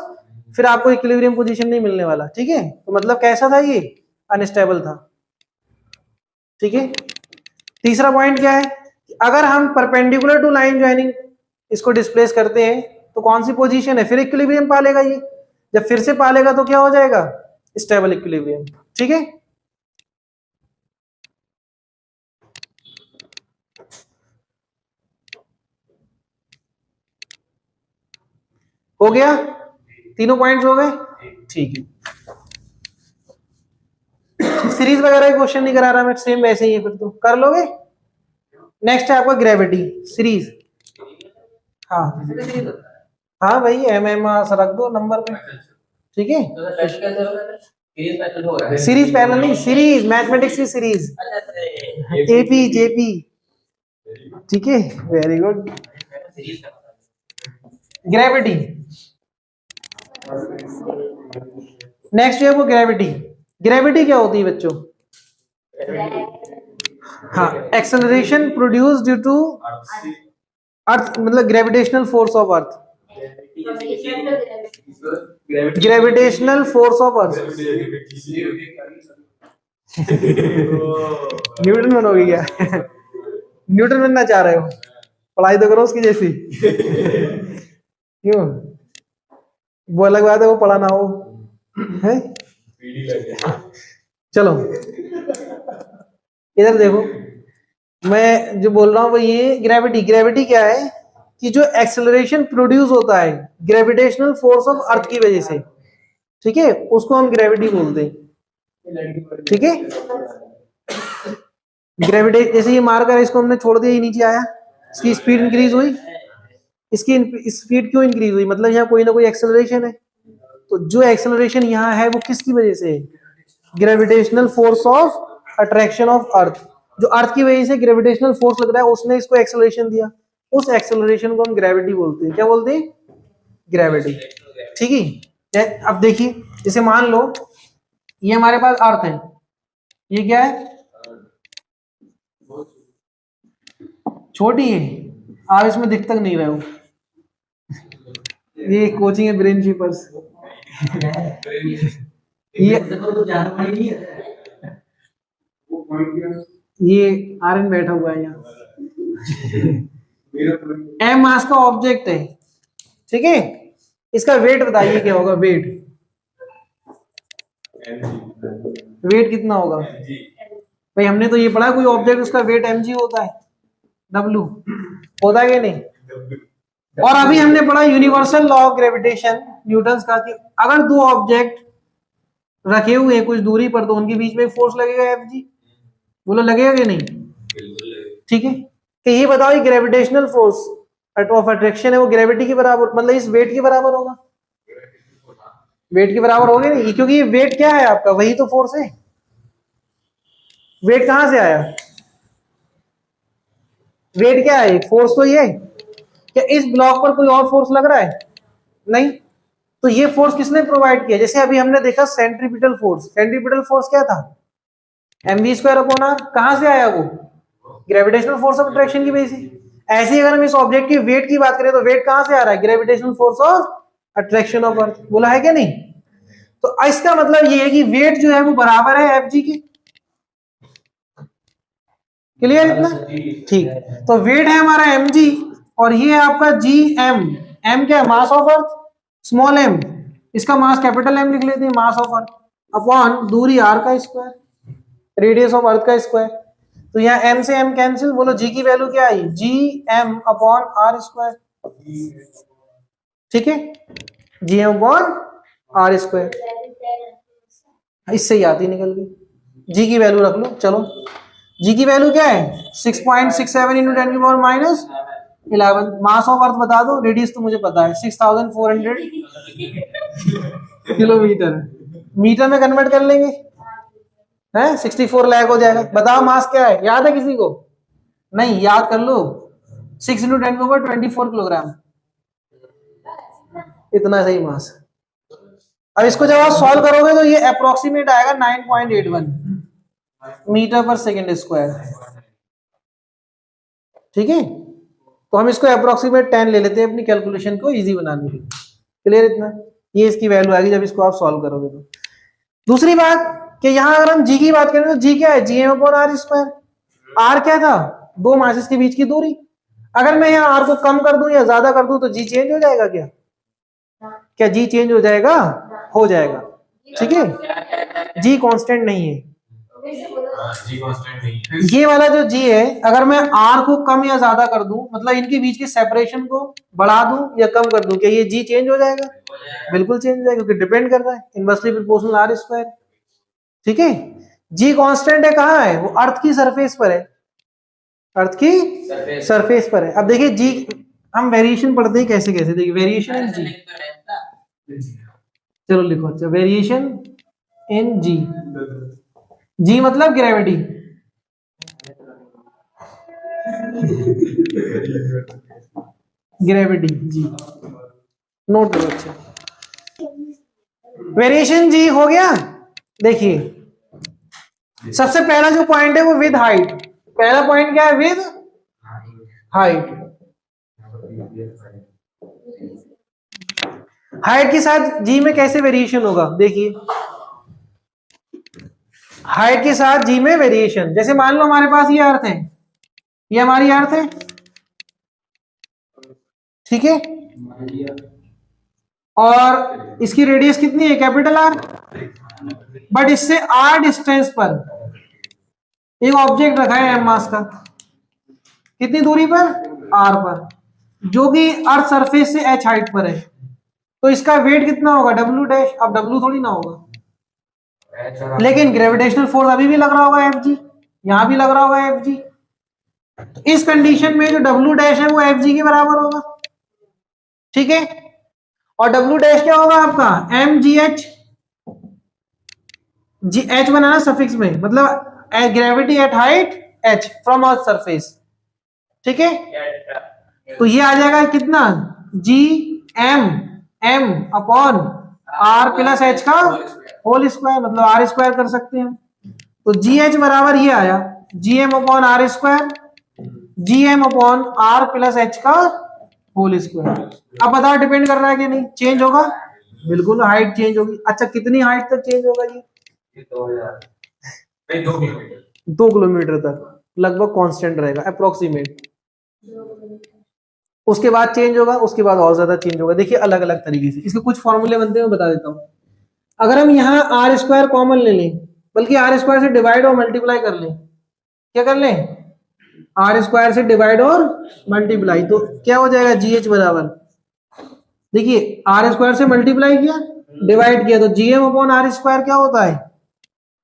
फिर आपको इक्विलिब्रियम पोजीशन नहीं मिलने वाला। ठीक है, तो मतलब कैसा था ये? अनस्टेबल था। ठीक है, तीसरा पॉइंट क्या है, अगर हम परपेंडिकुलर टू लाइन ज्वाइनिंग इसको डिस्प्लेस करते हैं तो कौन सी पोजीशन है? फिर इक्विलिब्रियम पालेगा ये। जब फिर से पालेगा तो क्या हो जाएगा? Stable equilibrium. ठीक है, हो गया, तीनों पॉइंट्स हो गए। ठीक है, सीरीज वगैरह क्वेश्चन नहीं करा रहा मैं, सेम वैसे ही है, फिर तो कर लोगे। नेक्स्ट है आपका ग्रेविटी सीरीज। हाँ हाँ भाई, एम एम रख दो नंबर पे। ठीक है, सीरीज पैरेलल नहीं, सीरीज मैथमेटिक्स की सीरीज, एपी जेपी। ठीक है, वेरी गुड। ग्रेविटी, नेक्स्ट है वो ग्रेविटी। ग्रेविटी क्या होती है बच्चों? हाँ, acceleration produce due to earth, मतलब gravitational force of earth. Gravitational force of earth. Newton बनोगे क्या? न्यूटन बनना चाह रहे हो? पढ़ाई तो करो उसकी जैसी। क्यों? वो अलग बात है, वो पढ़ा ना हो है। चलो इधर देखो, मैं जो बोल रहा हूँ वो ये ग्रेविटी। ग्रेविटी क्या है कि जो एक्सेलरेशन प्रोड्यूस होता है ग्रेविटेशनल फोर्स ऑफ अर्थ की वजह से, ठीक है, उसको हम ग्रेविटी बोलते हैं। ठीक है, ग्रेविटी, जैसे ये मार कर इसको हमने छोड़ दिया, ये नीचे आया, इसकी स्पीड इंक्रीज हुई। इसकी स्पीड क्यों इंक्रीज हुई? मतलब यहाँ कोई ना कोई एक्सेलरेशन है। तो जो एक्सेलरेशन यहाँ है वो किसकी वजह से? Gravitational force of attraction of earth. जो अर्थ की वजह से ग्रेविटेशनल फोर्स लग रहा है, उसने इसको एक्सेलरेशन दिया, उस एक्सेलरेशन को हम ग्रेविटी बोलते हैं। क्या बोलते हैं? ग्रेविटी। ठीक है, अब देखिए, जैसे मान लो ये हमारे पास अर्थ है, ये क्या है? छोटी है, आप इसमें दिख तक नहीं रहे हो। ये कोचिंग है ब्रेन शीपर्स। ये आर्यन बैठा हुआ है यहाँ। एम मास का ऑब्जेक्ट है, ठीक है, इसका वेट बताइए क्या होगा? वेट वेट कितना होगा भाई? हमने तो ये पढ़ा कोई ऑब्जेक्ट उसका वेट mg होता है, w होता है कि नहीं? और अभी हमने पढ़ा universal law of gravitation Newton का कि अगर दो ऑब्जेक्ट रखे हुए हैं कुछ दूरी पर तो उनके बीच में फोर्स लगेगा Fg। बोलो लगेगा कि नहीं? ठीक है, कि ये बताओ ये ग्रेविटेशनल फोर्स ऑफ अट्रैक्शन है वो ग्रेविटी के बराबर मतलब इस वेट के बराबर होगा? वेट के बराबर होगा नहीं, क्योंकि ये वेट क्या है आपका? वही तो फोर्स है। वेट कहां से आया? वेट क्या है? फोर्स तो ये। क्या इस ब्लॉक पर कोई और फोर्स लग रहा है? नहीं। तो ये फोर्स किसने प्रोवाइड किया? जैसे अभी हमने देखा सेंट्रीपिटल फोर्स, सेंट्रीपिटल फोर्स क्या था? mv²/r। कहां से आया वो? ग्रेविटेशनल फोर्स ऑफ अट्रैक्शन की वजह से। ऐसे ही अगर हम इस ऑब्जेक्ट की वेट की बात करें तो वेट कहां से आ रहा है? Gravitational force of attraction of earth. बोला है क्या नहीं? तो इसका मतलब ये है कि वेट जो है वो बराबर है एफजी के। क्लियर इतना? ठीक। तो वेट है हमारा mg और ये है आपका gm। m क्या है? Mass of earth, small m। इसका मास कैपिटल M लिख लेते हैं, मास ऑफ अर्थ अपॉन दूरी r का स्क्वायर, रेडियस ऑफ अर्थ का स्क्वायर। तो यहाँ m से m कैंसिल, बोलो g की वैल्यू क्या आई? gm upon r²। ठीक है, gm अपॉन r²। इससे ही आती निकल गई। g की वैल्यू रख लो। चलो g की वैल्यू क्या है? 6.67 इंटू 10⁻11। मास ऑफ अर्थ बता दो, रेडियस तो मुझे पता है 6400 किलोमीटर। मीटर में कन्वर्ट कर लेंगे है 64 लाख हो जाएगा। बताओ मास क्या है? याद है किसी को? नहीं याद कर लो। 6 इंटू 10⁻24 किलोग्राम, इतना सही मास। अब इसको जब आप सॉल्व करोगे तो ये अप्रोक्सीमेट आएगा 9.81 मीटर पर सेकेंड स्क्वायर। ठीक है, तो हम इसको अप्रोक्सीमेट 10 ले लेते हैं अपनी कैलकुलेशन को इजी बनाने के लिए। क्लियर इतना? ये इसकी वैल्यू आएगी जब इसको आप सॉल्व करोगे तो। दूसरी बात कि यहां अगर हम जी की बात करें तो जी क्या है? gm/r²। आर क्या था? दो मासेस के बीच की दूरी। अगर मैं यहाँ आर को कम कर दूं या ज्यादा कर दूं तो जी चेंज हो जाएगा क्या? क्या जी चेंज हो जाएगा? हो जाएगा। ठीक है, जी कांस्टेंट नहीं है। ये वाला जो जी है अगर मैं आर को कम या ज्यादा कर दूं मतलब इनके बीच के सेपरेशन को बढ़ा दूं या कम कर दूं, क्या ये जी चेंज हो जाएगा? बिल्कुल चेंज हो जाएगा, क्योंकि डिपेंड कर रहा है इनवर्सली प्रोपोर्शनल r²। ठीक है, जी कांस्टेंट है, कहां है वो? अर्थ की सरफेस पर है, अर्थ की सरफेस पर है। अब देखिए जी, हम वेरिएशन पढ़ते हैं कैसे कैसे। देखिए वेरिएशन इन जी, चलो लिखो। अच्छा, वेरिएशन इन जी, जी मतलब ग्रेविटी। ग्रेविटी जी, नोट करो। अच्छा, वेरिएशन जी हो गया। देखिए सबसे पहला जो पॉइंट है वो विद हाइट। पहला पॉइंट क्या है? With height. हाइट के साथ जी में कैसे वेरिएशन होगा? देखिए हाइट के साथ जी में वेरिएशन, जैसे मान लो हमारे पास ये अर्थ है, ये हमारी अर्थ है। ठीक है, और इसकी रेडियस कितनी है? Capital R. बट इससे आर डिस्टेंस पर एक ऑब्जेक्ट रखा है एम मास का, कितनी दूरी पर? आर पर, जो कि अर्थ सरफेस से एच हाइट पर है। तो इसका वेट कितना होगा? W dash. अब डब्ल्यू थोड़ी ना होगा, लेकिन ग्रेविटेशनल फोर्स अभी भी लग रहा होगा एफ जी, यहां भी लग रहा होगा एफ जी। तो इस कंडीशन में जो डब्ल्यू डैश है वो एफ जी के बराबर होगा। ठीक है, और डब्ल्यू डैश क्या होगा आपका? M G H. G H बनाना सफिक्स में, मतलब gravity at height H from earth surface. ठीक है, तो ये आ जाएगा कितना? G M M upon R plus H का होल स्क्वायर, मतलब r² कर सकते हैं। तो जी एच बराबर ये आया G M upon r², G M upon R plus H का होल स्क्वायर। अब बताओ डिपेंड कर रहा है कि नहीं? चेंज होगा, बिल्कुल हाइट चेंज होगी। अच्छा, कितनी हाइट तक चेंज होगा? ये 2 किलोमीटर तक लगभग कांस्टेंट रहेगा, अप्रोक्सीमेट। उसके बाद चेंज होगा, उसके बाद और ज्यादा चेंज होगा। देखिए अलग अलग तरीके से इसके कुछ फॉर्मूले बनते हैं, मैं बता देता हूँ। अगर हम यहाँ आर स्क्वायर कॉमन ले लें, बल्कि आर स्क्वायर से डिवाइड और मल्टीप्लाई कर लें, क्या कर लें, आर स्क्वायर से डिवाइड और मल्टीप्लाई, तो क्या हो जाएगा जी एच बराबर, देखिए आर स्क्वायर से मल्टीप्लाई किया, डिवाइड किया, तो G M upon R square क्या होता है,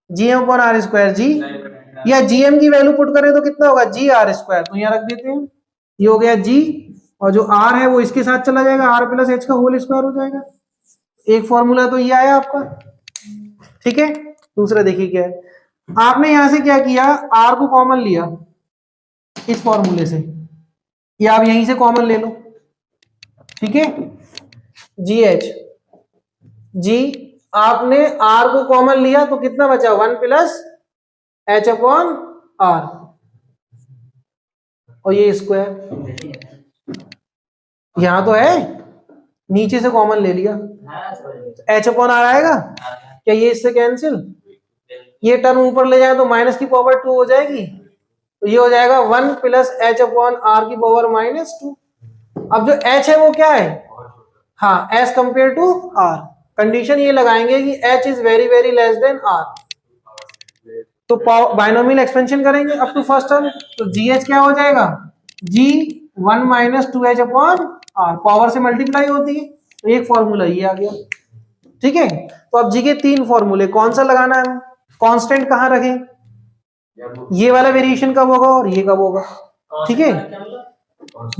G M upon R square G, या जीएम की वैल्यू पुट करें तो कितना होगा जी आर स्क्वायर, तो यहाँ रख देते हैं, ये हो गया जी, और जो आर है वो इसके साथ चला जाएगा, आर प्लस एच का होल स्क्वायर हो जाएगा। एक फॉर्मूला तो ये आया आपका, ठीक है। दूसरा देखिए क्या है, आपने यहां से क्या किया, आर को कॉमन लिया इस फॉर्मूले से, या आप यहीं से कॉमन ले लो, ठीक है, जी एच जी, आपने आर को कॉमन लिया तो कितना बचा, 1 प्लस एच अपॉन आर, और ये स्क्वायर यहां तो है, नीचे से कॉमन ले लिया, एच अपॉन आर आएगा, क्या ये इससे कैंसिल, ये टर्म ऊपर ले जाए तो माइनस की पावर 2 हो जाएगी, तो ये हो जाएगा 1 प्लस एच अपॉन आर की पावर -2। अब जो एच है वो क्या है, हाँ as compare to R, condition ये लगाएंगे कि H is very very less than R, तो बाइनोमियल एक्सपेंशन करेंगे अप टू फर्स्ट टर्म, तो जी एच क्या हो जाएगा, G 1 minus 2h upon R, power से मल्टीप्लाई होती है, तो एक फॉर्मूला ये आ गया, ठीक है। तो अब जी के 3 फॉर्मूले, कौन सा लगाना है, कांस्टेंट कहां रखें, ये वाला वेरिएशन कब होगा और ये कब होगा, ठीक है।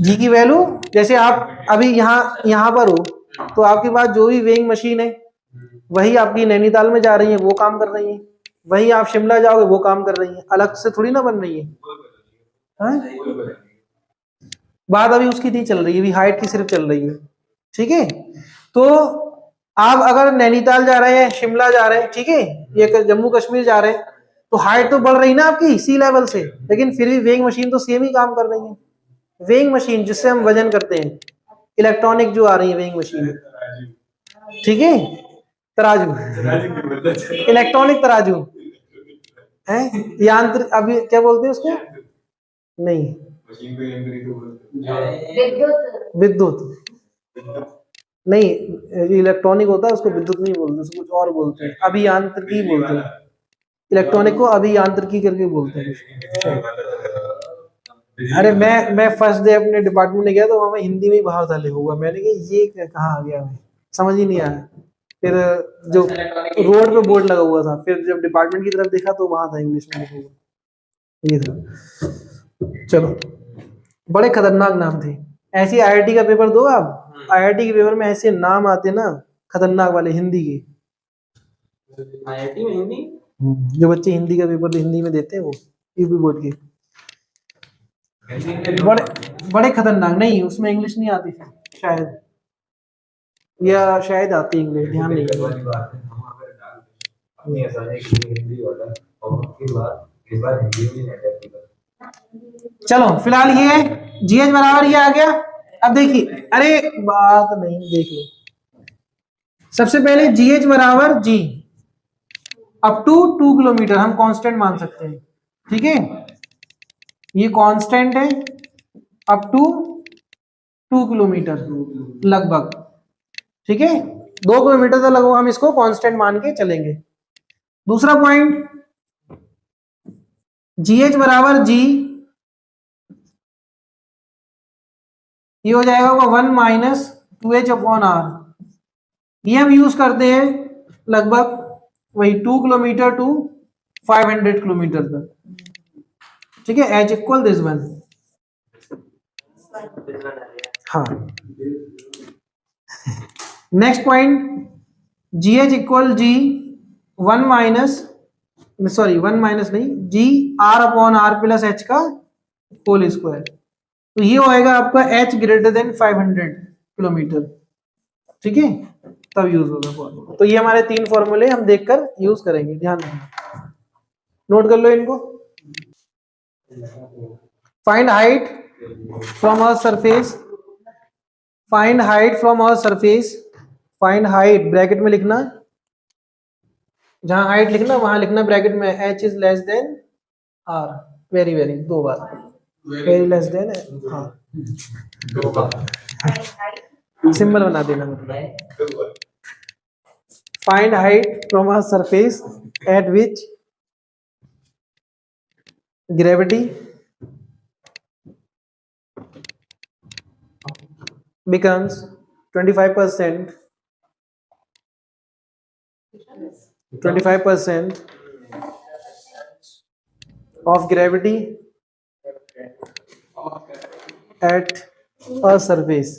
जी की वैल्यू, जैसे आप अभी यहाँ पर हो, तो आपके पास जो भी वेइंग मशीन है वही आपकी नैनीताल में जा रही है वो काम कर रही है, वही आप शिमला जाओगे वो काम कर रही है, अलग से थोड़ी ना बन रही है, हाँ? बात अभी उसकी नहीं चल रही है, अभी हाइट की सिर्फ चल रही है, ठीक है। तो आप अगर नैनीताल जा रहे हैं, शिमला जा रहे हैं, ठीक है, ये जम्मू कश्मीर जा रहे हैं, तो हाइट तो बढ़ रही ना आपकी सी लेवल से, लेकिन फिर भी वेइंग मशीन तो सेम ही काम कर रही है, वेइंग मशीन जिससे हम वजन करते हैं, इलेक्ट्रॉनिक जो आ रही है वेइंग मशीन, ठीक है, तराजू, इलेक्ट्रॉनिक तराजू है, यांत्रिक, अभी क्या बोलते हैं उसको, नहीं विद्युत नहीं, इलेक्ट्रॉनिक होता है उसको विद्युत नहीं बोलते, उसको कुछ और बोलते हैं, अभियांत्रिकी बोलते हैं, इलेक्ट्रॉनिक को अभियांत्रिकी करके बोलते हैं। अरे मैं फर्स्ट डे अपने डिपार्टमेंट में गया तो वहां हिंदी में ही बाहर था लिखा हुआ, मैंने कहा ये कहाँ आ गया, समझ ही नहीं आया, फिर जो रोड पे बोर्ड लगा हुआ था, फिर जब डिपार्टमेंट की तरफ देखा तो वहां था इंग्लिश में लिखा हुआ, ये था। चलो, बड़े खतरनाक नाम थे, ऐसी आईआईटी का पेपर दो आप, आईआईटी के पेपर में ऐसे नाम आते ना खतरनाक वाले हिंदी के, आईआईटी में हिंदी, जो बच्चे हिंदी का पेपर हिंदी में देते हैं वो यूपी बोर्ड के, बड़े बड़े खतरनाक, नहीं उसमें इंग्लिश नहीं आती शायद, या शायद आती इंग्लिश, ध्यान नहीं है। चलो फिलहाल ये जीएच बराबर ये आ गया। अब देखिए, अरे बात नहीं, देख लो, सबसे पहले जीएच बराबर जी अप टू 2 किलोमीटर हम कांस्टेंट मान सकते हैं, ठीक है, ये कांस्टेंट है अप टू 2 किलोमीटर लगभग, ठीक है, 2 किलोमीटर तक लगभग हम इसको कांस्टेंट मान के चलेंगे। दूसरा पॉइंट, जीएच बराबर जी, ये हो जाएगा 1 माइनस 2h अपॉन आर, ये हम यूज करते हैं लगभग वही 2 किलोमीटर टू 500 किलोमीटर तक, ठीक है, एच इक्वल दिस वन, हाँ। Next point, G H equal G 1 minus, sorry 1 minus नहीं, G R upon R plus H का होल स्क्वायर, तो ये होएगा आपका एच ग्रेटर देन 500 किलोमीटर, ठीक है, तब यूज होगा फॉर्मूला। तो ये हमारे 3 फॉर्मूले हम देखकर यूज करेंगे, ध्यान रखना, नोट कर लो इनको। Find height from a surface, find height from a surface, find height bracket में लिखना, जहां हाइट लिखना वहां लिखना ब्रैकेट में H is less than R, very very 2 बार, very less than R, symbol बना देना मतलब। Find height from a surface at which gravity becomes 25% of gravity at a surface.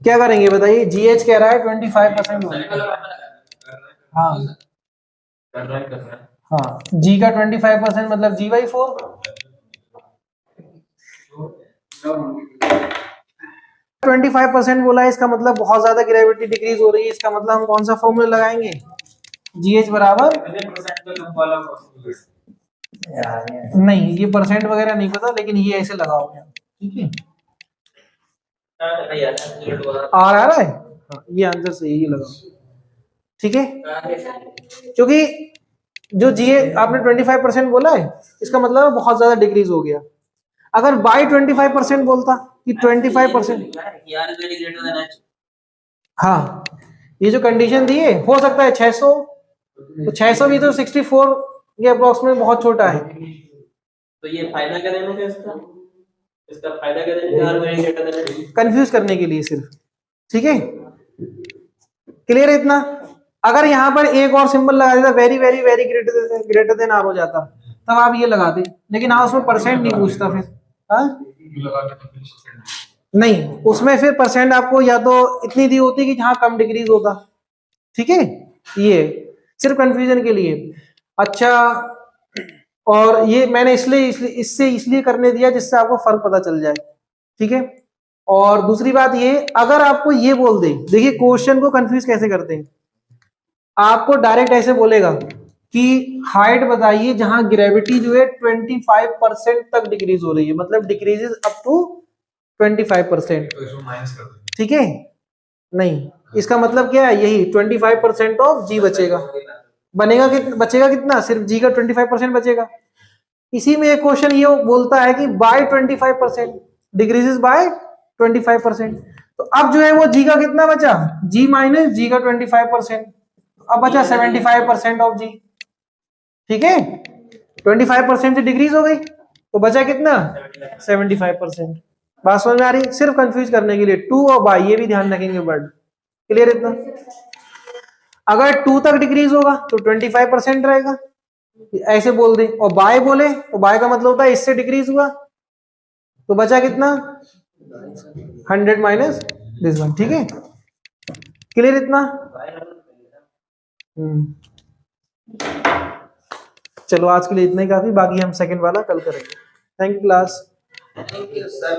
क्या करेंगे बताइए? जीएच कह रहा है 25%। हाँ हाँ, जी का 25% मतलब G/4। 25% बोला है, इसका मतलब बहुत ज्यादा ग्रेविटी डिक्रीज हो रही है। इसका मतलब हम कौन सा फॉर्मूला लगाएंगे? जीएच बराबर, नहीं ये परसेंट वगैरह नहीं पता, लेकिन ये ऐसे लगाओगे, ठीक है? आ रहा है, हाँ, ये आंसर सही है, लगाओ, ठीक है? क्योंकि जो जीए आपने 25% बोला है, इसका मतलब बहुत ज्यादा डिक्रीज हो गया। अगर बाई 25% बोलता कि 25%, हाँ, ये जो कंडीशन दी है, हो सकता है 600, तो 600 भी तो 64 के अप्रोक्सीमेट बहुत छोटा है। तो ये फायदा क्या देने का इसका फायदा क्या देने का? कंफ्यूज करने के लिए सिर्फ, ठीक है? क्लियर है इतना? अगर यहाँ पर एक और सिंबल लगा देता, very very very greater than R हो जाता, तब आप ये लगाते, लेकिन हाँ उसमें परसेंट नहीं पूछता फिर। हाँ नहीं, उसमें फिर परसेंट आपको या तो इतनी दी होती कि जहां कम डिक्रीज होता, ठीक है? ये सिर्फ कंफ्यूजन के लिए। अच्छा, और ये मैंने इसलिए करने दिया जिससे आपको फर्क पता चल जाए, ठीक है? और दूसरी बात ये, अगर आपको ये बोल दे, देखिए क्वेश्चन को कंफ्यूज कैसे करते हैं, आपको डायरेक्ट ऐसे बोलेगा कि हाइट बताइए जहां ग्रेविटी जो है 25% तक डिक्रीज हो रही है, मतलब डिक्रीजेस अप टू 25%, ठीक है? नहीं, इसका मतलब क्या है? यही 25% ऑफ जी बचेगा। बनेगा बचेगा कितना? सिर्फ जी का 25% बचेगा। इसी में एक क्वेश्चन ये बोलता है कि बाय 25%, डिक्रीजेस बाय 25%। तो अब जो है वो जी का कितना बचा? जी माइनस जी का 25%, अब बचा 75% ऑफ जी, ठीक है? 25% से डिक्रीज हो गई, तो बचा कितना? 75%। बात समझ में आ रही? सिर्फ कंफ्यूज करने के लिए, टू और बाय, ये भी ध्यान रखेंगे वर्ड। क्लियर इतना? अगर 2 तक डिक्रीज होगा तो 25% रहेगा, ऐसे बोल दे। और बाय बोले तो बाय का मतलब होता है इससे डिक्रीज हुआ, तो बचा कितना? 100 माइनस दिस वन, ठीक है? क्लियर इतना? चलो आज के लिए इतना ही काफी, बाकी हम सेकंड वाला कल करेंगे। Thank you class. Thank you sir,